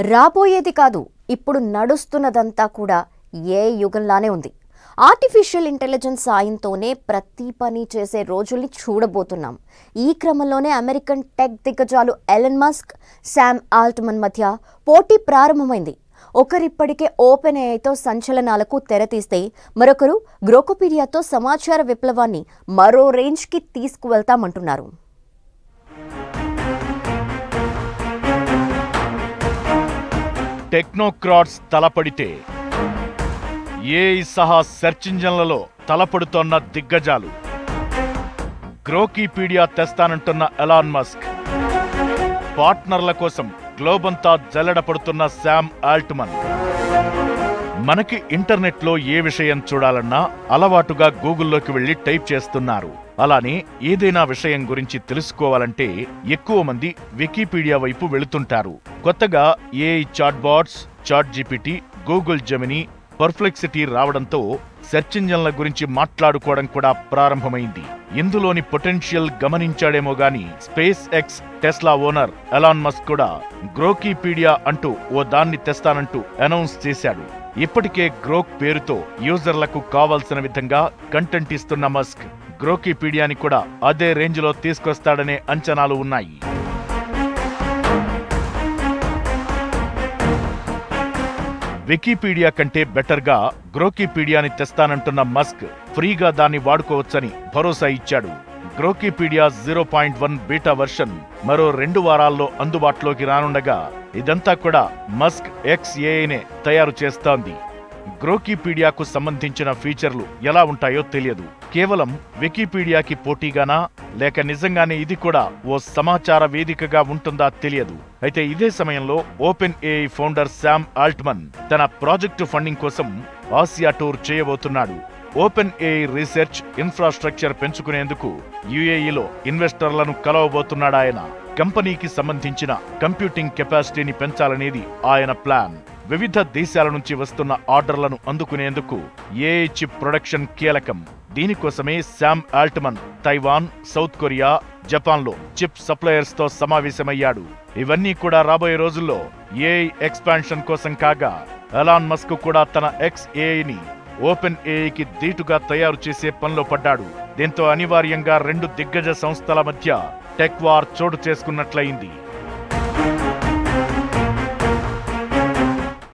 రాబోయేది కాదు, ఇప్పుడు నడుస్తున్నదంతా కూడా ఏ యుగంలానే ఉంది. ఆర్టిఫిషియల్ ఇంటెలిజెన్స్ సాయంతోనే ప్రతి పని చేసే రోజుల్ని చూడబోతున్నాం. ఈ క్రమంలోనే అమెరికన్ టెక్ దిగ్గజాలు ఎలన్ మస్క్, శామ్ ఆల్ట్మన్ మధ్య పోటీ ప్రారంభమైంది. ఒకరిప్పటికే ఓపెన్ ఏఐతో సంచలనాలకు తెరతీస్తే మరొకరు గ్రోకోపీడియాతో సమాచార విప్లవాన్ని మరో రేంజ్కి తీసుకువెళ్తామంటున్నారు. టెక్నోక్రాట్స్ తలపడితే ఏఐ సహా సెర్చ్ ఇంజన్లలో తలపడుతోన్న దిగ్గజాలు. గ్రోకీపీడియా తెస్తానంటున్న ఎలాన్ మస్క్, పార్ట్నర్ల కోసం గ్లోబంతా జల్లెడపడుతున్న శామ్ ఆల్ట్మన్. మనకి ఇంటర్నెట్లో ఏ విషయం చూడాలన్నా అలవాటుగా గూగుల్లోకి వెళ్లి టైప్ చేస్తున్నారు. అలానే ఏదైనా విషయం గురించి తెలుసుకోవాలంటే ఎక్కువ మంది వికీపీడియా వైపు వెళుతుంటారు. కొత్తగా AI chatbots, ChatGPT, Google Gemini, Perplexity రావడంతో సెర్చ్ ఇంజన్ల గురించి మాట్లాడుకోవడం కూడా ప్రారంభమైంది. ఇందులోని పొటెన్షియల్ గమనించాడేమో గాని SpaceX Tesla owner Elon Musk కూడా గ్రోకీపీడియా అంటూ ఓ దాన్ని తెస్తానంటూ అనౌన్స్ చేశాడు. ఇప్పటికే గ్రోక్ పేరుతో యూజర్లకు కావాల్సిన విధంగా కంటెంట్ ఇస్తున్న మస్క్ గ్రోకీపీడియాని కూడా అదే రేంజ్లో తీసుకొస్తాడనే అంచనాలు ఉన్నాయి. వికీపీడియా కంటే బెటర్గా గ్రోకీపీడియాని తెస్తానంటున్న మస్క్ ఫ్రీగా దాన్ని వాడుకోవచ్చని భరోసా ఇచ్చాడు. గ్రోకీపీడియా 0.1 బీటా వర్షన్ మరో 2 వారాల్లో అందుబాటులోకి రానుండగా ఇదంతా కూడా మస్క్ XAIనే తయారు చేస్తోంది. గ్రోకీపీడియాకు సంబంధించిన ఫీచర్లు ఎలా ఉంటాయో తెలియదు. కేవలం వికీపీడియాకి పోటీగానా, లేక నిజంగానే ఇది కూడా ఓ సమాచార వేదికగా ఉంటుందా తెలియదు. అయితే ఇదే సమయంలో Open AI founder Sam Altman తన ప్రాజెక్టు ఫండింగ్ కోసం ఆసియా టూర్ చేయబోతున్నాడు. ఓపెన్ ఏఐ రీసెర్చ్ ఇన్ఫ్రాస్ట్రక్చర్ పెంచుకునేందుకు యుఏఈలో ఇన్వెస్టర్లను కలవబోతున్నాడాయన. కంపెనీకి సంబంధించిన కంప్యూటింగ్ కెపాసిటీని పెంచాలనేది ఆయన ప్లాన్. వివిధ దేశాల నుంచి వస్తున్న ఆర్డర్లను అందుకునేందుకు ఏఐ చిప్ ప్రొడక్షన్ కీలకం. దీనికోసమే Sam Altman Taiwan, south Korea, జపాన్లో చిప్ సప్లయర్స్ తో సమావేశమయ్యాడు. ఇవన్నీ కూడా రాబోయే రోజుల్లో ఏఐ ఎక్స్పాన్షన్ కోసం కాగా ఎలాన్ మస్క్ కూడా తన XAIని ఓపెన్ ఏఐకి ధీటుగా తయారు చేసే పనిలో పడ్డాడు. దీంతో అనివార్యంగా 2 దిగ్గజ సంస్థల మధ్య టెక్ వార్ చోటు చేసుకున్నట్లయింది.